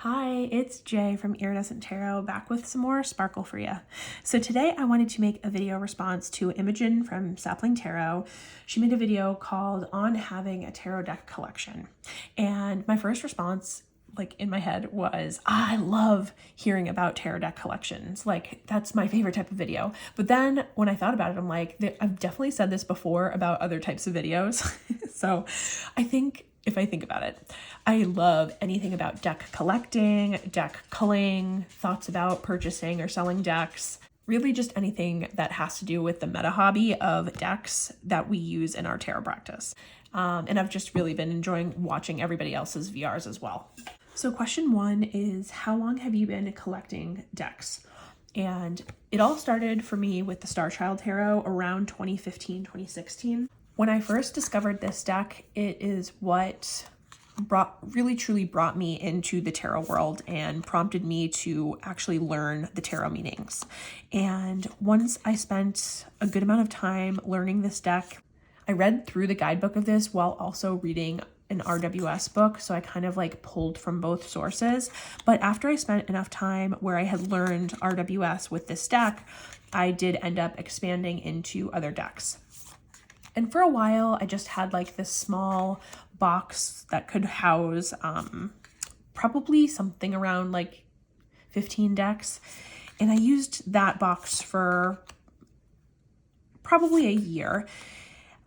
Hi, it's Jay from Iridescent Tarot back with some more sparkle for you. So today I wanted to make a video response to Imogen from Sapling Tarot. She made a video called On Having a Tarot Deck Collection. And my first response in my head was, I love hearing about tarot deck collections. That's my favorite type of video. But then when I thought about it, I'm like, I've definitely said this before about other types of videos. So I think if I think about it, I love anything about deck collecting, deck culling, thoughts about purchasing or selling decks, really just anything that has to do with the meta hobby of decks that we use in our tarot practice. And I've just really been enjoying watching everybody else's VRs as well. So question one is, how long have you been collecting decks? And it all started for me with the Star Child Tarot around 2015, 2016. When I first discovered this deck, it is what really truly brought me into the tarot world and prompted me to actually learn the tarot meanings. And once I spent a good amount of time learning this deck, I read through the guidebook of this while also reading an RWS book, so I kind of pulled from both sources. But after I spent enough time where I had learned RWS with this deck, I did end up expanding into other decks. And for a while, I just had this small box that could house probably something around 15 decks. And I used that box for probably a year.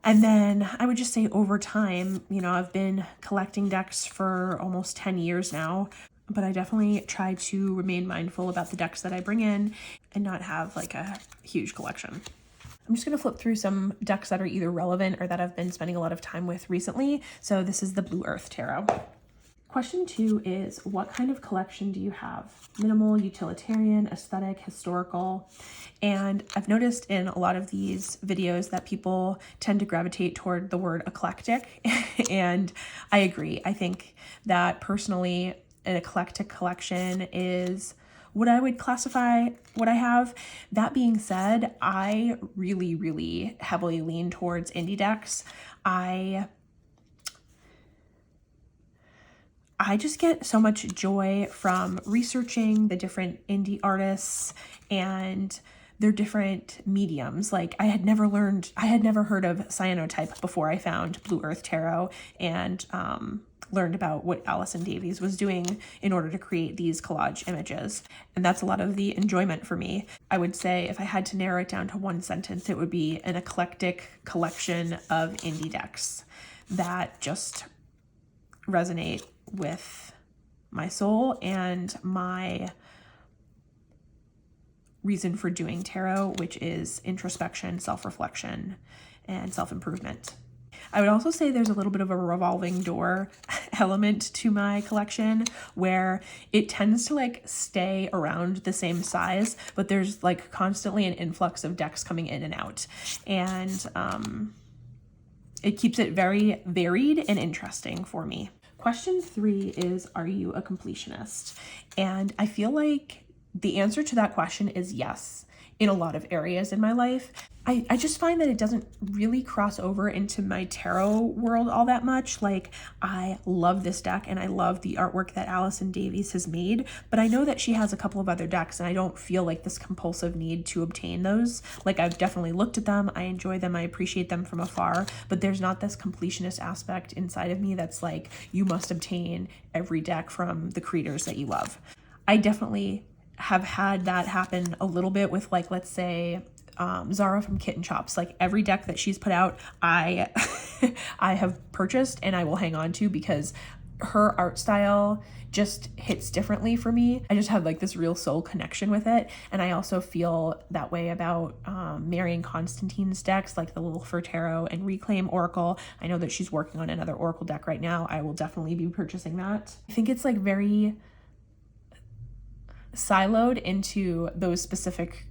And then I would just say over time, I've been collecting decks for almost 10 years now, but I definitely try to remain mindful about the decks that I bring in and not have a huge collection. I'm just going to flip through some decks that are either relevant or that I've been spending a lot of time with recently. So this is the Blue Earth Tarot. Question two is, what kind of collection do you have? Minimal, utilitarian, aesthetic, historical? And I've noticed in a lot of these videos that people tend to gravitate toward the word eclectic. And I agree. I think that personally, an eclectic collection is what I would classify what I have. That being said, I really, really heavily lean towards indie decks. I just get so much joy from researching the different indie artists and their different mediums. I had never heard of cyanotype before I found Blue Earth Tarot and learned about what Allison Davies was doing in order to create these collage images. And that's a lot of the enjoyment for me. I would say if I had to narrow it down to one sentence, it would be an eclectic collection of indie decks that just resonate with my soul and my reason for doing tarot, which is introspection, self-reflection, and self-improvement. I would also say there's a little bit of a revolving door element to my collection where it tends to stay around the same size, but there's constantly an influx of decks coming in and out. And it keeps it very varied and interesting for me. Question three is, are you a completionist? And I feel like the answer to that question is yes, in a lot of areas in my life. I just find that it doesn't really cross over into my tarot world all that much. I love this deck and I love the artwork that Allison Davies has made, but I know that she has a couple of other decks and I don't feel this compulsive need to obtain those. I've definitely looked at them, I enjoy them, I appreciate them from afar, but there's not this completionist aspect inside of me that's you must obtain every deck from the creators that you love. I definitely have had that happen a little bit with let's say Zara from Kitten Chops. Every deck that she's put out, I have purchased and I will hang on to because her art style just hits differently for me. I just have this real soul connection with it. And I also feel that way about Marion Constantine's decks, the Little Fur Tarot and Reclaim Oracle. I know that she's working on another Oracle deck right now. I will definitely be purchasing that. I think it's very siloed into those specific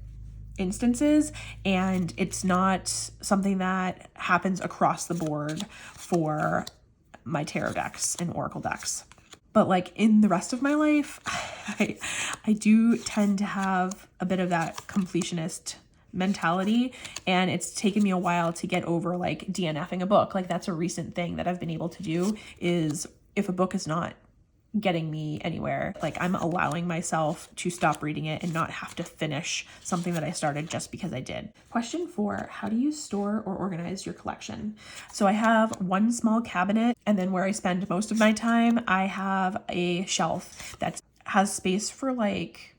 instances, and it's not something that happens across the board for my tarot decks and oracle decks. But in the rest of my life, I do tend to have a bit of that completionist mentality, and it's taken me a while to get over DNFing a book. That's a recent thing that I've been able to do, is if a book is not getting me anywhere. Like, I'm allowing myself to stop reading it and not have to finish something that I started just because I did. Question 4, how do you store or organize your collection? So I have one small cabinet, and then where I spend most of my time, I have a shelf that has space for like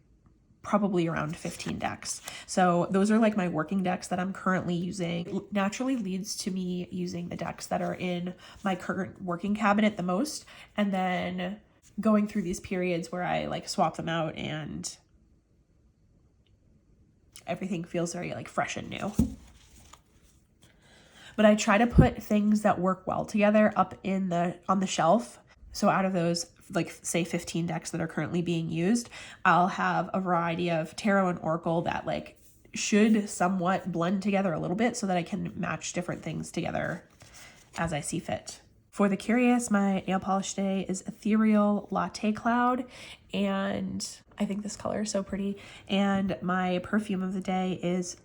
probably around 15 decks. So those are like my working decks that I'm currently using. It naturally leads to me using the decks that are in my current working cabinet the most, and then going through these periods where I like swap them out and everything feels very like fresh and new. But I try to put things that work well together up on the shelf. So out of those, like say 15 decks that are currently being used, I'll have a variety of tarot and oracle that like should somewhat blend together a little bit so that I can match different things together as I see fit. For the curious, my nail polish today is Ethereal Latte Cloud, and I think this color is so pretty. And my perfume of the day is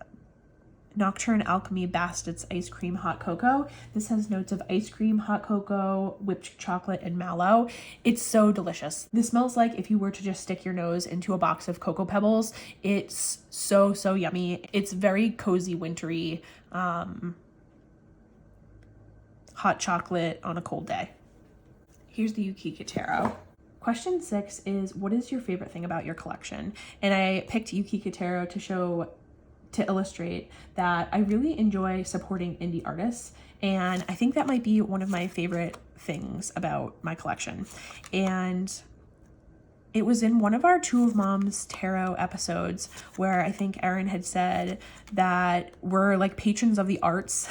Nocturne Alchemy Bastet's Ice Cream Hot Cocoa. This has notes of ice cream, hot cocoa, whipped chocolate, and mallow. It's so delicious. This smells like if you were to just stick your nose into a box of Cocoa Pebbles. It's so, so yummy. It's very cozy, wintry, hot chocolate on a cold day. Here's the Yukika Tarot. Question 6 is, what is your favorite thing about your collection? And I picked Yukika Tarot to illustrate that I really enjoy supporting indie artists, and I think that might be one of my favorite things about my collection. And it was in one of our Two of Moms tarot episodes where I think Erin had said that we're like patrons of the arts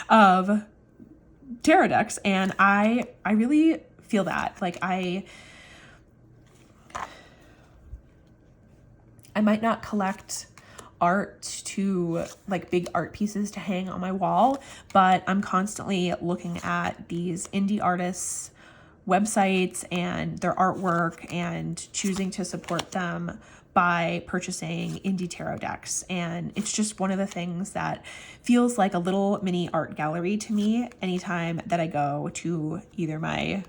of tarot decks, and I really feel that. Like I might not collect art to like big art pieces to hang on my wall, but I'm constantly looking at these indie artists' websites and their artwork and choosing to support them by purchasing indie tarot decks. And it's just one of the things that feels like a little mini art gallery to me anytime that I go to either my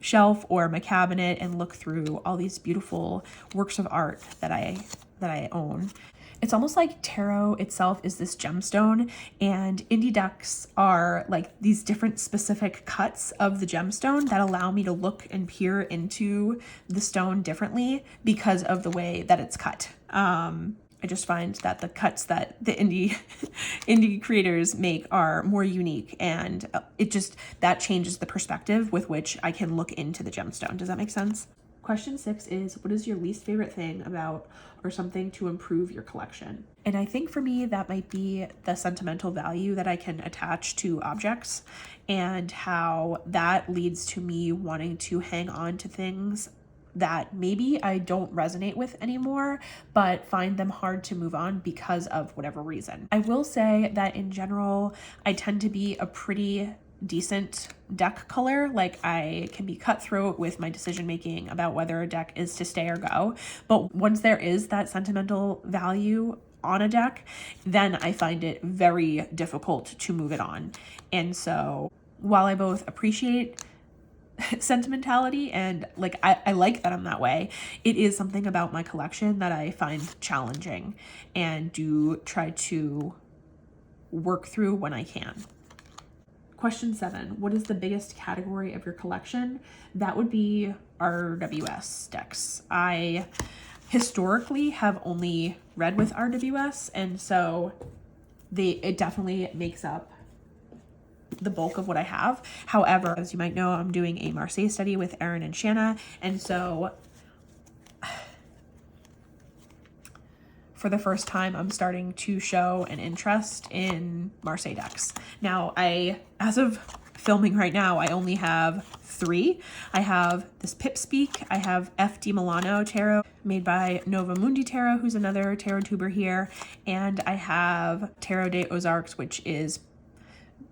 shelf or my cabinet and look through all these beautiful works of art that I own. It's almost like tarot itself is this gemstone, and indie decks are like these different specific cuts of the gemstone that allow me to look and peer into the stone differently because of the way that it's cut. I just find that the cuts that the indie creators make are more unique, and that changes the perspective with which I can look into the gemstone. Does that make sense? Question 6 is, what is your least favorite thing about or something to improve your collection? And I think for me, that might be the sentimental value that I can attach to objects, and how that leads to me wanting to hang on to things that maybe I don't resonate with anymore, but find them hard to move on because of whatever reason. I will say that in general, I tend to be a pretty decent deck color. Like I can be cutthroat with my decision making about whether a deck is to stay or go. But once there is that sentimental value on a deck, then I find it very difficult to move it on. And so while I both appreciate sentimentality and like I like that I'm that way, it is something about my collection that I find challenging and do try to work through when I can. Question 7, what is the biggest category of your collection? That would be RWS decks. I historically have only read with RWS, and so it definitely makes up the bulk of what I have. However, as you might know, I'm doing a Marseille study with Erin and Shanna, and so for the first time, I'm starting to show an interest in Marseille decks. Now, as of filming right now, I only have 3. I have this Pipspeak, I have FD Milano Tarot made by Nova Mundi Tarot, who's another tarot tuber here, and I have Tarot de Ozarks, which is,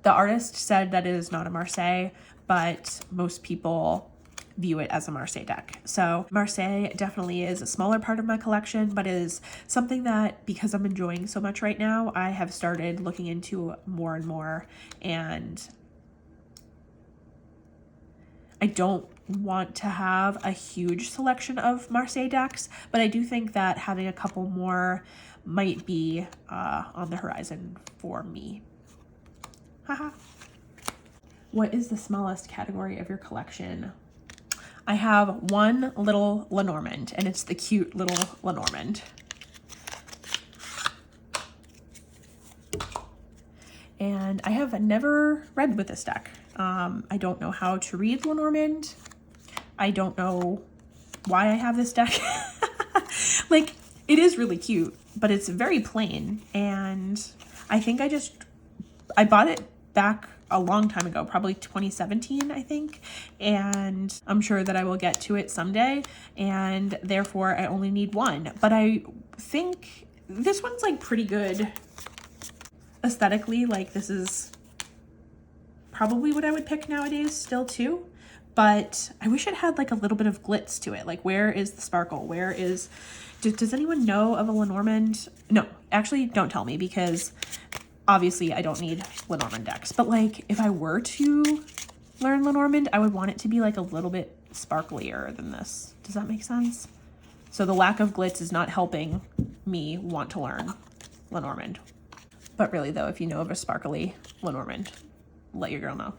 the artist said that it is not a Marseille, but most people view it as a Marseille deck. So Marseille definitely is a smaller part of my collection, but is something that, because I'm enjoying so much right now, I have started looking into more and more. And I don't want to have a huge selection of Marseille decks, but I do think that having a couple more might be on the horizon for me. Haha. What is the smallest category of your collection? I have one little Lenormand, and it's the cute little Lenormand. And I have never read with this deck. I don't know how to read Lenormand. I don't know why I have this deck. Like, it is really cute, but it's very plain. And I think I bought it back a long time ago, probably 2017, I think. And I'm sure that I will get to it someday. And therefore I only need one. But I think this one's like pretty good aesthetically. Like, this is probably what I would pick nowadays still too. But I wish it had like a little bit of glitz to it. Like, where is the sparkle? Where is, does anyone know of a Lenormand? No, actually don't tell me, because obviously I don't need Lenormand decks. But like, if I were to learn Lenormand, I would want it to be like a little bit sparklier than this. Does that make sense? So the lack of glitz is not helping me want to learn Lenormand. But really though, if you know of a sparkly Lenormand, let your girl know.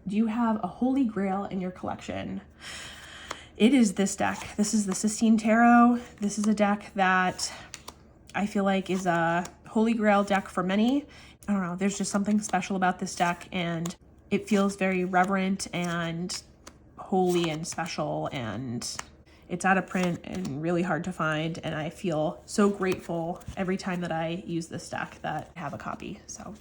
Do you have a holy grail in your collection? It is this deck. This is the Sistine Tarot. This is a deck that I feel like is a holy grail deck for many. I don't know, there's just something special about this deck, and it feels very reverent and holy and special, and it's out of print and really hard to find, and I feel so grateful every time that I use this deck that I have a copy. So,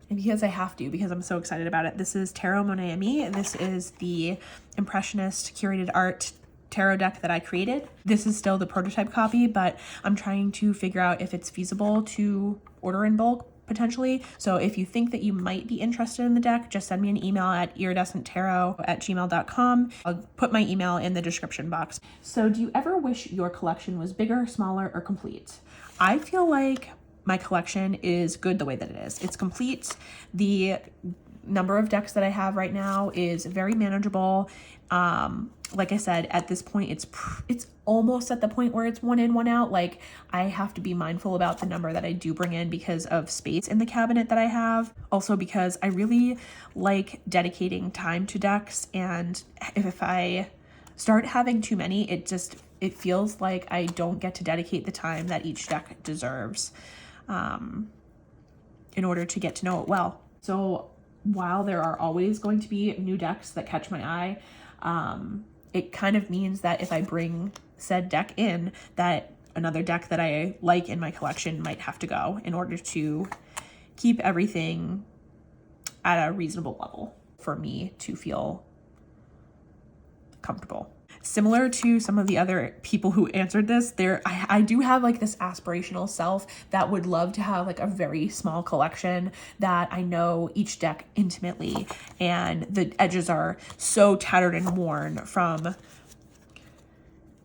and because I have to, because I'm so excited about it, this is Tarot Monet Ami. This is the Impressionist curated art tarot deck that I created. This is still the prototype copy, but I'm trying to figure out if it's feasible to order in bulk potentially. So if you think that you might be interested in the deck, just send me an email at iridescenttarot@gmail.com. I'll put my email in the description box. So do you ever wish your collection was bigger, smaller, or complete? I feel like my collection is good the way that it is. It's complete. The number of decks that I have right now is very manageable. Like I said, at this point, it's almost at the point where it's one in, one out. Like, I have to be mindful about the number that I do bring in because of space in the cabinet that I have. Also because I really like dedicating time to decks, and if I start having too many, it feels like I don't get to dedicate the time that each deck deserves in order to get to know it well. So while there are always going to be new decks that catch my eye, it kind of means that if I bring said deck in, that another deck that I like in my collection might have to go in order to keep everything at a reasonable level for me to feel comfortable. Similar to some of the other people who answered this, I do have like this aspirational self that would love to have like a very small collection that I know each deck intimately, and the edges are so tattered and worn from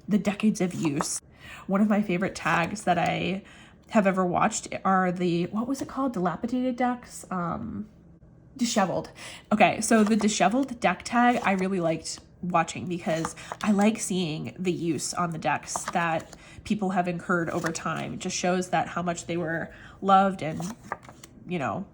the decades of use. One of my favorite tags that I have ever watched are the, what was it called? Dilapidated decks? Disheveled. Okay, so the disheveled deck tag I really liked watching because I like seeing the use on the decks that people have incurred over time. It just shows that how much they were loved and, you know,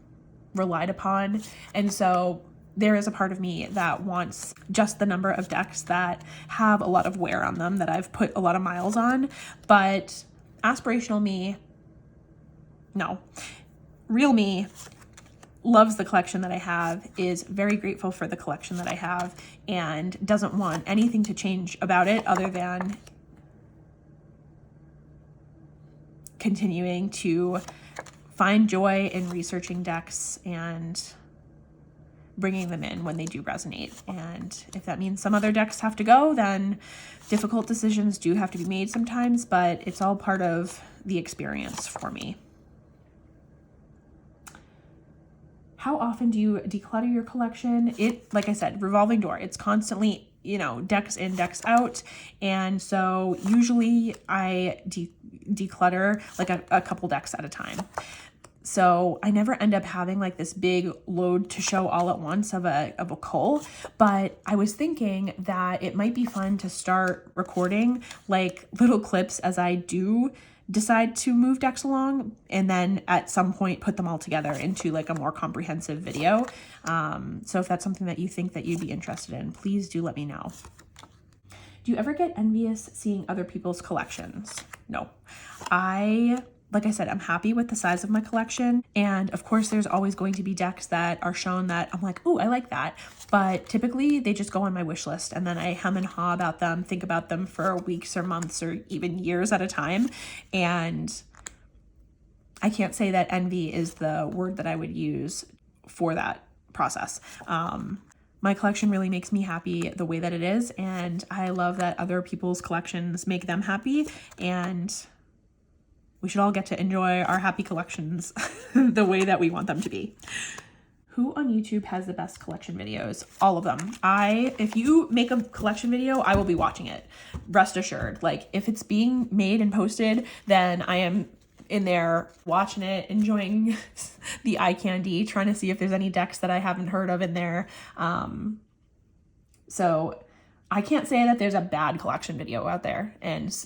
relied upon. And so there is a part of me that wants just the number of decks that have a lot of wear on them, that I've put a lot of miles on. But aspirational me, no. Real me loves the collection that I have, is very grateful for the collection that I have, and doesn't want anything to change about it other than continuing to find joy in researching decks and bringing them in when they do resonate. And if that means some other decks have to go, then difficult decisions do have to be made sometimes, but it's all part of the experience for me. How often do you declutter your collection? It, like I said, revolving door. It's constantly decks in, decks out. And so usually I declutter like a couple decks at a time. So I never end up having like this big load to show all at once of a cull, but I was thinking that it might be fun to start recording like little clips as I do decide to move decks along, and then at some point put them all together into like a more comprehensive video. So if that's something that you think that you'd be interested in, please do let me know. Do you ever get envious seeing other people's collections? No. Like I said, I'm happy with the size of my collection. And of course, there's always going to be decks that are shown that I'm like, oh, I like that. But typically they just go on my wish list, and then I hem and haw about them, think about them for weeks or months or even years at a time. And I can't say that envy is the word that I would use for that process. My collection really makes me happy the way that it is. And I love that other people's collections make them happy. And we should all get to enjoy our happy collections the way that we want them to be. Who on YouTube has the best collection videos? All of them. If you make a collection video, I will be watching it. Rest assured. Like if it's being made and posted, then I am in there watching it, enjoying the eye candy, trying to see if there's any decks that I haven't heard of in there. So I can't say that there's a bad collection video out there, and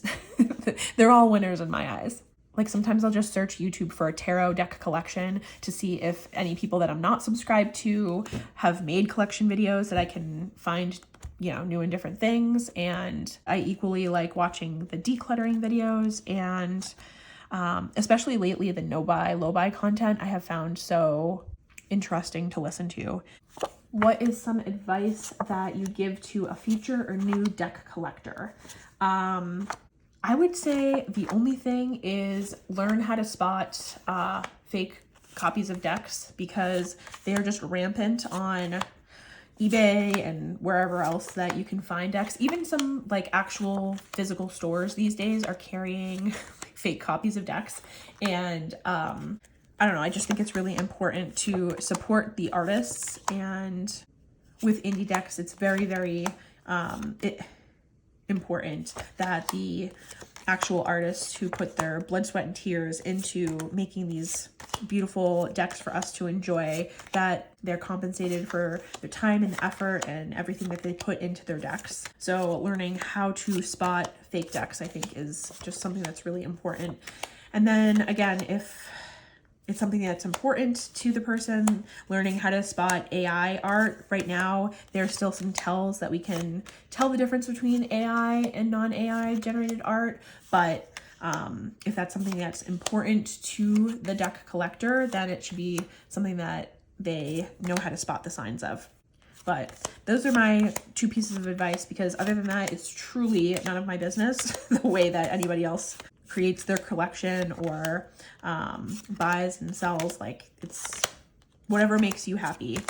they're all winners in my eyes. Like sometimes I'll just search YouTube for a tarot deck collection to see if any people that I'm not subscribed to have made collection videos that I can find, new and different things. And I equally like watching the decluttering videos, and especially lately the low buy content I have found so interesting to listen to. What is some advice that you give to a future or new deck collector? I would say the only thing is learn how to spot fake copies of decks, because they are just rampant on eBay and wherever else that you can find decks. Even some like actual physical stores these days are carrying fake copies of decks. And I don't know, I just think it's really important to support the artists. And with indie decks, it's very, very important that the actual artists who put their blood, sweat, and tears into making these beautiful decks for us to enjoy, that they're compensated for their time and effort and everything that they put into their decks. So learning how to spot fake decks, I think, is just something that's really important. And then again, if it's something that's important to the person, learning how to spot AI art. Right now, there's still some tells that we can tell the difference between AI and non-AI generated art. But if that's something that's important to the deck collector, then it should be something that they know how to spot the signs of. But those are my 2 pieces of advice, because other than that, it's truly none of my business the way that anybody else creates their collection or buys and sells. Like, it's whatever makes you happy.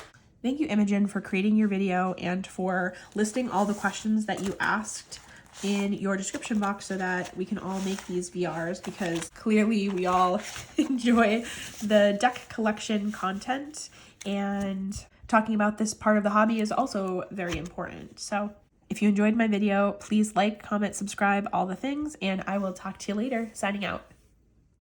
Thank you, Imogen, for creating your video and for listing all the questions that you asked in your description box so that we can all make these VRs, because clearly we all enjoy the deck collection content, and talking about this part of the hobby is also very important. So if you enjoyed my video, please like, comment, subscribe, all the things, and I will talk to you later. Signing out.